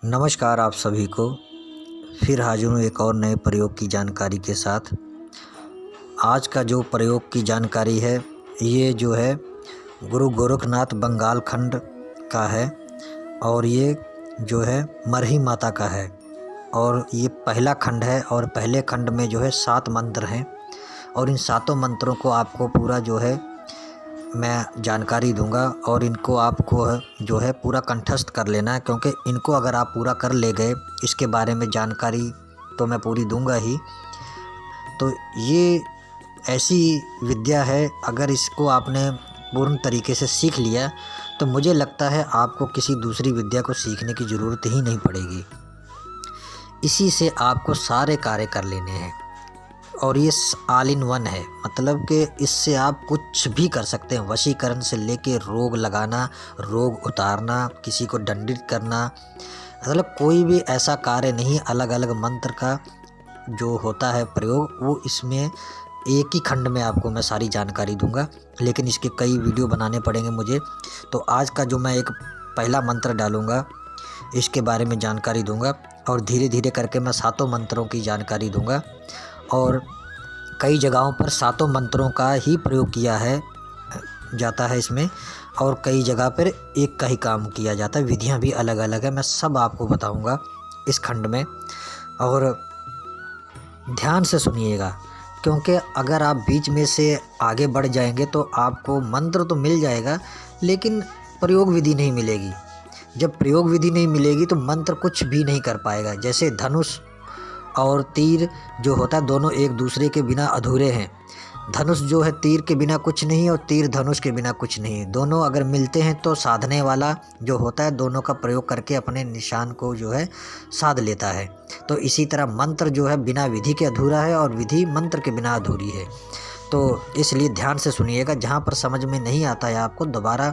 नमस्कार आप सभी को। फिर हाजिर हूँ एक और नए प्रयोग की जानकारी के साथ। आज का जो प्रयोग की जानकारी है ये जो है गुरु गोरखनाथ बंगाल खंड का है और ये जो है मरही माता का है और ये पहला खंड है और पहले खंड में जो है 7 मंत्र हैं और इन 7 मंत्रों को आपको पूरा जो है मैं जानकारी दूंगा और इनको आपको जो है पूरा कंठस्थ कर लेना है, क्योंकि इनको अगर आप पूरा कर ले गए इसके बारे में जानकारी तो मैं पूरी दूंगा ही। तो ये ऐसी विद्या है, अगर इसको आपने पूर्ण तरीके से सीख लिया तो मुझे लगता है आपको किसी दूसरी विद्या को सीखने की ज़रूरत ही नहीं पड़ेगी। इसी से आपको सारे कार्य कर लेने हैं और ये ऑल इन वन है, मतलब कि इससे आप कुछ भी कर सकते हैं। वशीकरण से लेके रोग लगाना, रोग उतारना, किसी को दंडित करना, मतलब कोई भी ऐसा कार्य नहीं। अलग अलग मंत्र का जो होता है प्रयोग वो इसमें एक ही खंड में आपको मैं सारी जानकारी दूंगा, लेकिन इसके कई वीडियो बनाने पड़ेंगे मुझे। तो आज का जो मैं एक पहला मंत्र डालूँगा इसके बारे में जानकारी दूंगा और धीरे धीरे करके मैं 7 मंत्रों की जानकारी दूंगा। और कई जगहों पर 7 मंत्रों का ही प्रयोग किया है जाता है इसमें, और कई जगह पर एक का ही काम किया जाता है। विधियां भी अलग अलग है, मैं सब आपको बताऊंगा इस खंड में। और ध्यान से सुनिएगा, क्योंकि अगर आप बीच में से आगे बढ़ जाएंगे तो आपको मंत्र तो मिल जाएगा लेकिन प्रयोग विधि नहीं मिलेगी। जब प्रयोग विधि नहीं मिलेगी तो मंत्र कुछ भी नहीं कर पाएगा। जैसे धनुष और तीर जो होता है दोनों एक दूसरे के बिना अधूरे हैं। धनुष जो है तीर के बिना कुछ नहीं और तीर धनुष के बिना कुछ नहीं। दोनों अगर मिलते हैं तो साधने वाला जो होता है दोनों का प्रयोग करके अपने निशान को जो है साध लेता है। तो इसी तरह मंत्र जो है बिना विधि के अधूरा है और विधि मंत्र के बिना अधूरी है। तो इसलिए ध्यान से सुनिएगा। जहाँ पर समझ में नहीं आता है आपको दोबारा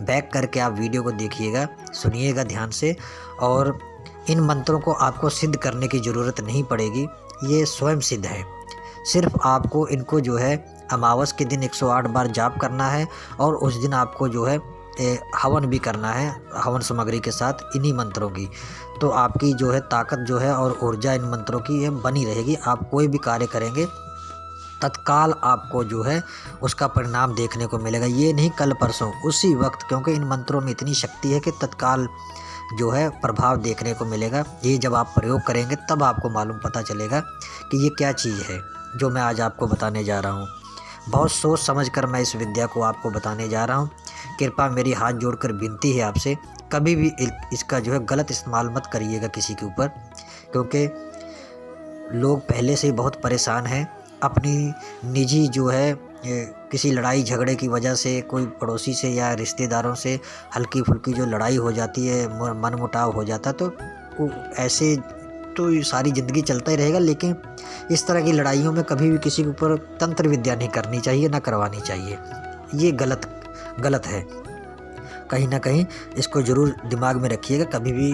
बैक करके आप वीडियो को देखिएगा, सुनिएगा ध्यान से। और इन मंत्रों को आपको सिद्ध करने की ज़रूरत नहीं पड़ेगी, ये स्वयं सिद्ध है। सिर्फ आपको इनको जो है अमावस के दिन 108 बार जाप करना है और उस दिन आपको जो है हवन भी करना है, हवन सामग्री के साथ इन्हीं मंत्रों की। तो आपकी जो है ताकत जो है और ऊर्जा इन मंत्रों की ये बनी रहेगी। आप कोई भी कार्य करेंगे तत्काल आपको जो है उसका परिणाम देखने को मिलेगा। ये नहीं कल परसों, उसी वक्त, क्योंकि इन मंत्रों में इतनी शक्ति है कि तत्काल जो है प्रभाव देखने को मिलेगा। ये जब आप प्रयोग करेंगे तब आपको मालूम पता चलेगा कि ये क्या चीज़ है जो मैं आज आपको बताने जा रहा हूँ। बहुत सोच समझ कर मैं इस विद्या को आपको बताने जा रहा हूँ। कृपया मेरी हाथ जोड़कर विनती है आपसे, कभी भी इसका जो है गलत इस्तेमाल मत करिएगा किसी के ऊपर, क्योंकि लोग पहले से ही बहुत परेशान हैं। अपनी निजी जो है किसी लड़ाई झगड़े की वजह से कोई पड़ोसी से या रिश्तेदारों से हल्की फुल्की जो लड़ाई हो जाती है, मनमुटाव हो जाता, तो ऐसे तो सारी ज़िंदगी चलता ही रहेगा। लेकिन इस तरह की लड़ाइयों में कभी भी किसी के ऊपर तंत्र विद्या नहीं करनी चाहिए, ना करवानी चाहिए। ये गलत है। कहीं ना कहीं इसको ज़रूर दिमाग में रखिएगा। कभी भी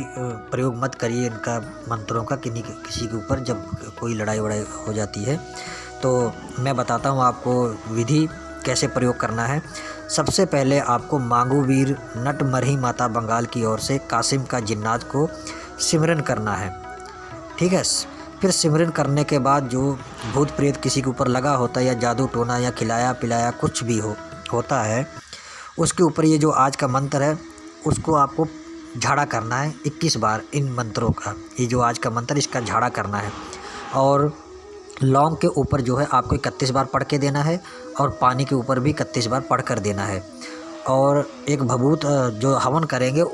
प्रयोग मत करिए इनका मंत्रों का किसी के ऊपर जब कोई लड़ाई वड़ाई हो जाती है। तो मैं बताता हूँ आपको विधि कैसे प्रयोग करना है। सबसे पहले आपको मांगू वीर नट मरही माता बंगाल की ओर से कासिम का जिन्नात को सिमरन करना है, ठीक है। फिर सिमरन करने के बाद जो भूत प्रेत किसी के ऊपर लगा होता है या जादू टोना या खिलाया पिलाया कुछ भी होता है, उसके ऊपर ये जो आज का मंत्र है उसको आपको झाड़ा करना है 21 बार। इन मंत्रों का ये जो आज का मंत्र इसका झाड़ा करना है और लौंग के ऊपर जो है आपको 31 बार पढ़ के देना है और पानी के ऊपर भी 31 बार पढ़ कर देना है। और एक भभूत जो हवन करेंगे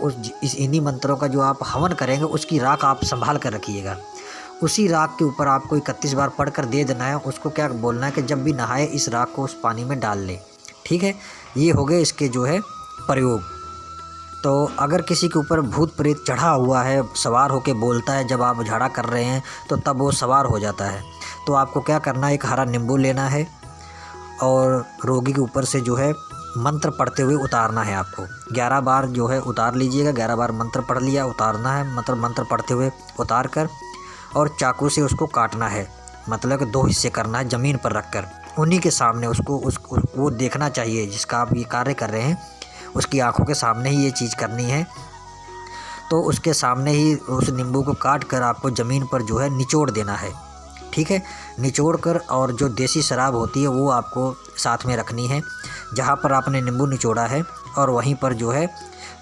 इस इन्हीं मंत्रों का जो आप हवन करेंगे उसकी राख आप संभाल कर रखिएगा। उसी राख के ऊपर आपको 31 बार पढ़ कर दे देना है। उसको क्या बोलना है कि जब भी नहाए इस राख को उस पानी में डाल ले, ठीक है। ये हो गए इसके जो है प्रयोग। तो अगर किसी के ऊपर भूत प्रेत चढ़ा हुआ है, सवार होके बोलता है जब आप झाड़ा कर रहे हैं तो तब वो सवार हो जाता है। तो आपको क्या करना है, एक हरा नींबू लेना है और रोगी के ऊपर से जो है मंत्र पढ़ते हुए उतारना है। आपको 11 बार जो है उतार लीजिएगा। 11 बार मंत्र पढ़ लिया, उतारना है, मतलब मंत्र पढ़ते हुए उतार कर और चाकू से उसको काटना है, मतलब कि 2 हिस्से करना है ज़मीन पर रख कर। उन्हीं के सामने उसको वो देखना चाहिए जिसका आप ये कार्य कर रहे हैं, उसकी आंखों के सामने ही ये चीज़ करनी है। तो उसके सामने ही उस नींबू को काट कर आपको ज़मीन पर जो है निचोड़ देना है। ठीक है, निचोड़ कर और जो देसी शराब होती है वो आपको साथ में रखनी है। जहाँ पर आपने नींबू निचोड़ा है और वहीं पर जो है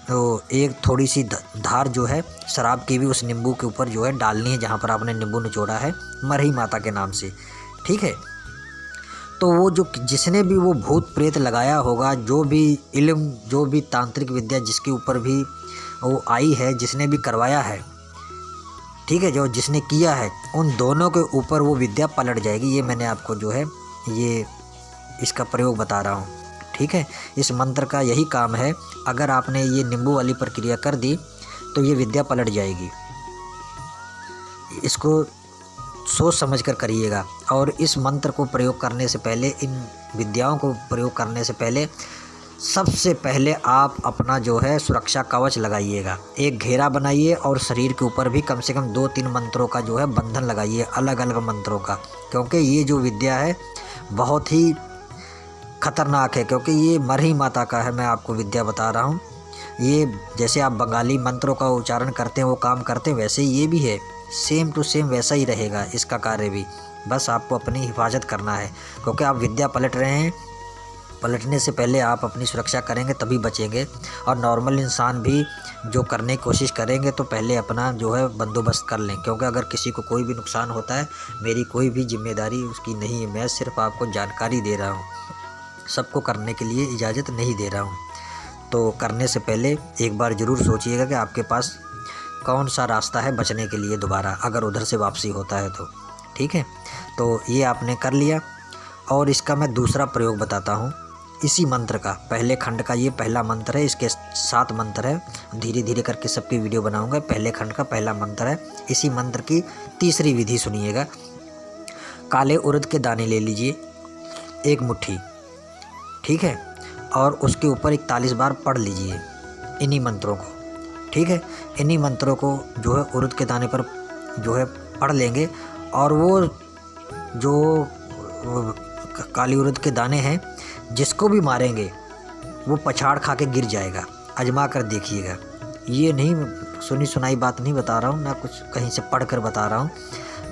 तो एक थोड़ी सी धार जो है शराब की भी उस नींबू के ऊपर जो है डालनी है, जहाँ पर आपने नींबू निचोड़ा है, मरही माता के नाम से। ठीक है, तो वो जो जिसने भी वो भूत प्रेत लगाया होगा, जो भी इल्म, जो भी तांत्रिक विद्या जिसके ऊपर भी वो आई है, जिसने भी करवाया है, ठीक है, जो जिसने किया है, उन दोनों के ऊपर वो विद्या पलट जाएगी। ये मैंने आपको जो है ये इसका प्रयोग बता रहा हूँ। ठीक है, इस मंत्र का यही काम है। अगर आपने ये नींबू वाली प्रक्रिया कर दी तो ये विद्या पलट जाएगी। इसको सोच समझ कर करिएगा। और इस मंत्र को प्रयोग करने से पहले, इन विद्याओं को प्रयोग करने से पहले, सबसे पहले आप अपना जो है सुरक्षा कवच लगाइएगा। एक घेरा बनाइए और शरीर के ऊपर भी कम से कम 2-3 मंत्रों का जो है बंधन लगाइए, अलग अलग मंत्रों का। क्योंकि ये जो विद्या है बहुत ही खतरनाक है, क्योंकि ये मरही माता का है। मैं आपको विद्या बता रहा हूँ। ये जैसे आप बंगाली मंत्रों का उच्चारण करते हैं, वो काम करते हैं, वैसे ये भी है, सेम टू सेम वैसा ही रहेगा इसका कार्य भी। बस आपको अपनी हिफाजत करना है, क्योंकि आप विद्या पलट रहे हैं। पलटने से पहले आप अपनी सुरक्षा करेंगे तभी बचेंगे। और नॉर्मल इंसान भी जो करने की कोशिश करेंगे तो पहले अपना जो है बंदोबस्त कर लें, क्योंकि अगर किसी को कोई भी नुकसान होता है, मेरी कोई भी जिम्मेदारी उसकी नहीं है। मैं सिर्फ आपको जानकारी दे रहा हूँ, सबको करने के लिए इजाज़त नहीं दे रहा हूँ। तो करने से पहले एक बार ज़रूर सोचिएगा कि आपके पास कौन सा रास्ता है बचने के लिए दोबारा, अगर उधर से वापसी होता है तो। ठीक है, तो ये आपने कर लिया। और इसका मैं दूसरा प्रयोग बताता हूँ। इसी मंत्र का पहले खंड का ये पहला मंत्र है, इसके 7 मंत्र है। धीरे धीरे करके सबकी वीडियो बनाऊंगा। पहले खंड का पहला मंत्र है। इसी मंत्र की तीसरी विधि सुनिएगा। काले उड़द के दाने ले लीजिए 1 मुट्ठी, ठीक है, और उसके ऊपर 41 बार पढ़ लीजिए इन्हीं मंत्रों को। ठीक है, इन्हीं मंत्रों को जो है उड़द के दाने पर जो है पढ़ लेंगे। और वो जो काली उड़द के दाने हैं, जिसको भी मारेंगे वो पछाड़ खा के गिर जाएगा। आजमा कर देखिएगा। ये नहीं सुनी सुनाई बात नहीं बता रहा हूँ, ना कुछ कहीं से पढ़ कर बता रहा हूँ।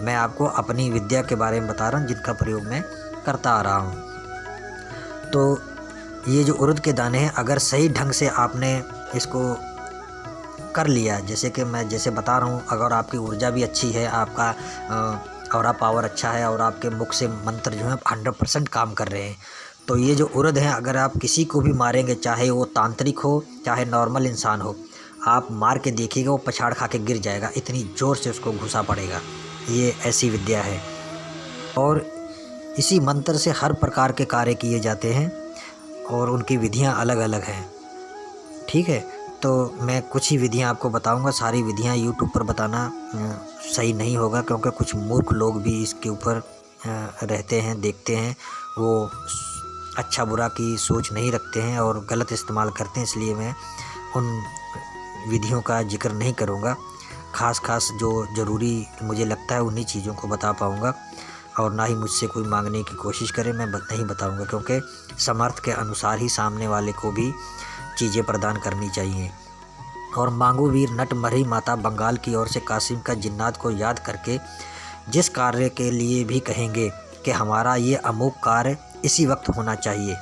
मैं आपको अपनी विद्या के बारे में बता रहा हूँ, जिनका प्रयोग मैं करता आ रहा हूँ। तो ये जो उड़द के दाने हैं, अगर सही ढंग से आपने इसको कर लिया, जैसे कि मैं जैसे बता रहा हूँ, अगर आपकी ऊर्जा भी अच्छी है, आपका ऑरा पावर अच्छा है और आपके मुख से मंत्र जो है 100% काम कर रहे हैं, तो ये जो उड़द हैं, अगर आप किसी को भी मारेंगे, चाहे वो तांत्रिक हो चाहे नॉर्मल इंसान हो, आप मार के देखिएगा वो पछाड़ खा के गिर जाएगा। इतनी ज़ोर से उसको घुसा पड़ेगा। ये ऐसी विद्या है। और इसी मंत्र से हर प्रकार के कार्य किए जाते हैं और उनकी विधियां अलग अलग हैं। ठीक है, तो मैं कुछ ही विधियां आपको बताऊंगा। सारी विधियां यूट्यूब पर बताना सही नहीं होगा, क्योंकि कुछ मूर्ख लोग भी इसके ऊपर रहते हैं, देखते हैं, वो अच्छा बुरा की सोच नहीं रखते हैं और गलत इस्तेमाल करते हैं। इसलिए मैं उन विधियों का जिक्र नहीं करूंगा। खास जो ज़रूरी मुझे लगता है उन्हीं चीज़ों को बता पाऊंगा। और ना ही मुझसे कोई मांगने की कोशिश करे, मैं नहीं बताऊंगा, क्योंकि समर्थ के अनुसार ही सामने वाले को भी चीज़ें प्रदान करनी चाहिए। और मांगो वीर नट मरही माता बंगाल की ओर से कासिम का जिन्नात को याद करके जिस कार्य के लिए भी कहेंगे कि हमारा ये अमुक कार्य इसी वक्त होना चाहिए,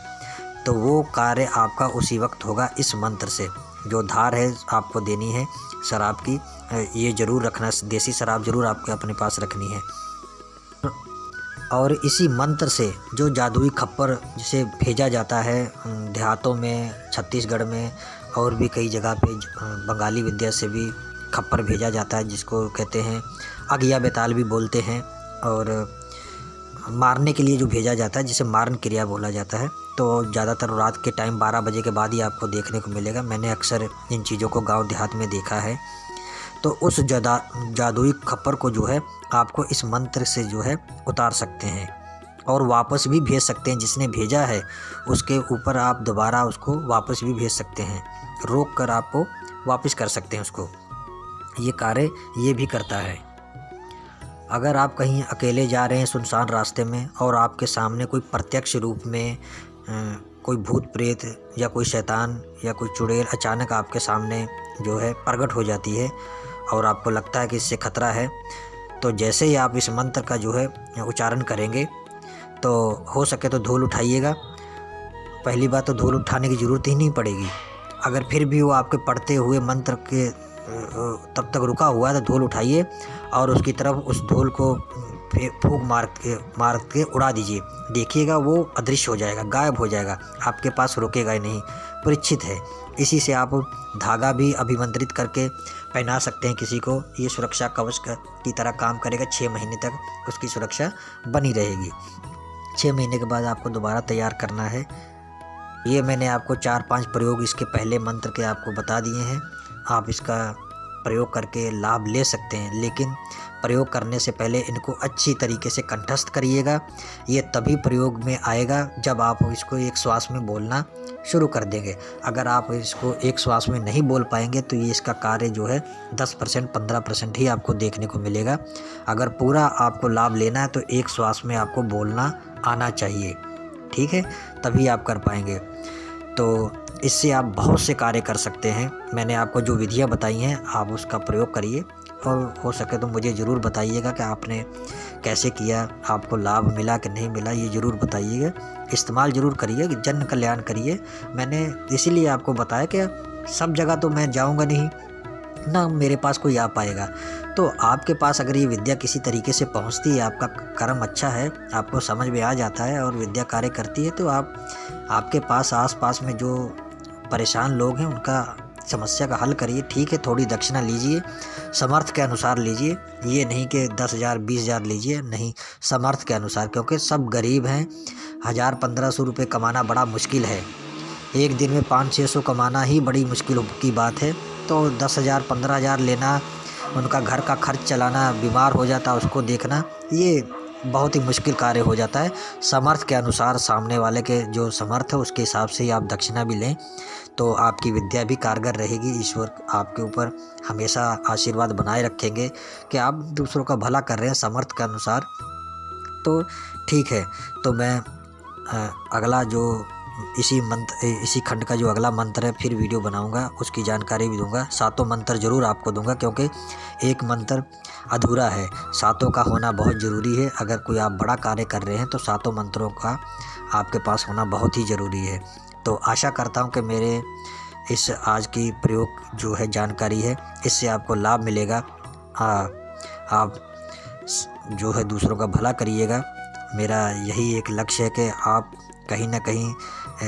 तो वो कार्य आपका उसी वक्त होगा। इस मंत्र से जो धार है आपको देनी है शराब की, ये ज़रूर रखना, देसी शराब ज़रूर आपको अपने पास रखनी है। और इसी मंत्र से जो जादुई खप्पर जिसे भेजा जाता है देहातों में, छत्तीसगढ़ में और भी कई जगह पे बंगाली विद्या से भी खप्पर भेजा जाता है, जिसको कहते हैं अगिया बेताल भी बोलते हैं। और मारने के लिए जो भेजा जाता है, जिसे मारन क्रिया बोला जाता है, तो ज़्यादातर रात के टाइम 12 बजे के बाद ही आपको देखने को मिलेगा। मैंने अक्सर इन चीज़ों को गांव देहात में देखा है। तो उस जादुई खप्पर को जो है आपको इस मंत्र से जो है उतार सकते हैं और वापस भी भेज सकते हैं। जिसने भेजा है उसके ऊपर आप दोबारा उसको वापस भी भेज सकते हैं, रोक कर आपको वापस कर सकते हैं उसको। ये कार्य ये भी करता है। अगर आप कहीं अकेले जा रहे हैं सुनसान रास्ते में और आपके सामने कोई प्रत्यक्ष रूप में कोई भूत प्रेत या कोई शैतान या कोई चुड़ैल अचानक आपके सामने जो है प्रकट हो जाती है और आपको लगता है कि इससे खतरा है, तो जैसे ही आप इस मंत्र का जो है उच्चारण करेंगे तो हो सके तो धूल उठाइएगा। पहली बात तो धूल उठाने की ज़रूरत ही नहीं पड़ेगी। अगर फिर भी वो आपके पढ़ते हुए मंत्र के तब तक रुका हुआ है तो धूल उठाइए और उसकी तरफ उस धूल को फूंक मार के उड़ा दीजिए। देखिएगा वो अदृश्य हो जाएगा, गायब हो जाएगा, आपके पास रुकेगा ही नहीं, परीक्षित है। इसी से आप धागा भी अभिमंत्रित करके पहना सकते हैं किसी को। ये सुरक्षा कवच की तरह काम करेगा। 6 महीने तक उसकी सुरक्षा बनी रहेगी। 6 महीने के बाद आपको दोबारा तैयार करना है। ये मैंने आपको 4-5 प्रयोग इसके पहले मंत्र के आपको बता दिए हैं। आप इसका प्रयोग करके लाभ ले सकते हैं, लेकिन प्रयोग करने से पहले इनको अच्छी तरीके से कंठस्थ करिएगा। ये तभी प्रयोग में आएगा जब आप इसको एक श्वास में बोलना शुरू कर देंगे। अगर आप इसको एक श्वास में नहीं बोल पाएंगे तो ये इसका कार्य जो है 10% 15% ही आपको देखने को मिलेगा। अगर पूरा आपको लाभ लेना है तो एक श्वास में आपको बोलना आना चाहिए, ठीक है, तभी आप कर पाएंगे। तो इससे आप बहुत से कार्य कर सकते हैं। मैंने आपको जो विधियाँ बताई हैं आप उसका प्रयोग करिए और हो सके तो मुझे ज़रूर बताइएगा कि आपने कैसे किया, आपको लाभ मिला कि नहीं मिला, ये ज़रूर बताइएगा। इस्तेमाल ज़रूर करिए, जन कल्याण करिए। मैंने इसीलिए आपको बताया कि सब जगह तो मैं जाऊंगा नहीं ना, मेरे पास कोई आ पाएगा। तो आपके पास अगर ये विद्या किसी तरीके से पहुंचती है, आपका कर्म अच्छा है, आपको समझ में आ जाता है और विद्या कार्य करती है, तो आपके पास आस-पास में जो परेशान लोग हैं उनका समस्या का हल करिए। ठीक है, थोड़ी दक्षिणा लीजिए, समर्थ के अनुसार लीजिए। ये नहीं कि 10,000 20,000 लीजिए, नहीं, समर्थ के अनुसार, क्योंकि सब गरीब हैं। 1000-1500 रुपये कमाना बड़ा मुश्किल है। एक दिन में 500-600 कमाना ही बड़ी मुश्किल की बात है। तो 10,000-15,000 लेना, उनका घर का खर्च चलाना, बीमार हो जाता उसको देखना, ये बहुत ही मुश्किल कार्य हो जाता है। समर्थ के अनुसार, सामने वाले के जो समर्थ है उसके हिसाब से ही आप दक्षिणा भी लें तो आपकी विद्या भी कारगर रहेगी। ईश्वर आपके ऊपर हमेशा आशीर्वाद बनाए रखेंगे कि आप दूसरों का भला कर रहे हैं समर्थ के अनुसार। तो ठीक है, तो मैं अगला जो इसी खंड का जो अगला मंत्र है फिर वीडियो बनाऊंगा, उसकी जानकारी भी दूंगा। 7 मंत्र ज़रूर आपको दूंगा, क्योंकि एक मंत्र अधूरा है, 7 का होना बहुत ज़रूरी है। अगर कोई आप बड़ा कार्य कर रहे हैं तो 7 मंत्रों का आपके पास होना बहुत ही ज़रूरी है। तो आशा करता हूं कि मेरे इस आज की प्रयोग जो है जानकारी है, इससे आपको लाभ मिलेगा। आप जो है दूसरों का भला करिएगा। मेरा यही एक लक्ष्य है कि आप कहीं ना कहीं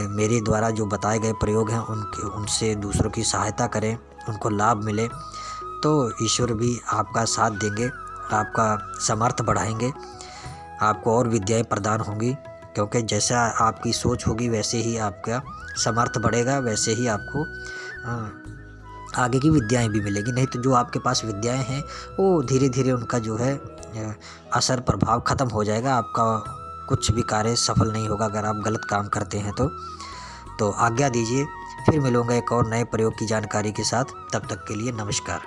मेरे द्वारा जो बताए गए प्रयोग हैं उनसे दूसरों की सहायता करें, उनको लाभ मिले, तो ईश्वर भी आपका साथ देंगे, आपका समर्थ बढ़ाएंगे, आपको और विद्याएं प्रदान होंगी। क्योंकि जैसा आपकी सोच होगी वैसे ही आपका समर्थ बढ़ेगा, वैसे ही आपको आगे की विद्याएं भी मिलेगी। नहीं तो जो आपके पास विद्याएं हैं वो धीरे धीरे उनका जो है असर प्रभाव ख़त्म हो जाएगा। आपका कुछ भी कार्य सफल नहीं होगा अगर आप गलत काम करते हैं तो आज्ञा दीजिए। फिर मिलूँगा एक और नए प्रयोग की जानकारी के साथ। तब तक के लिए नमस्कार।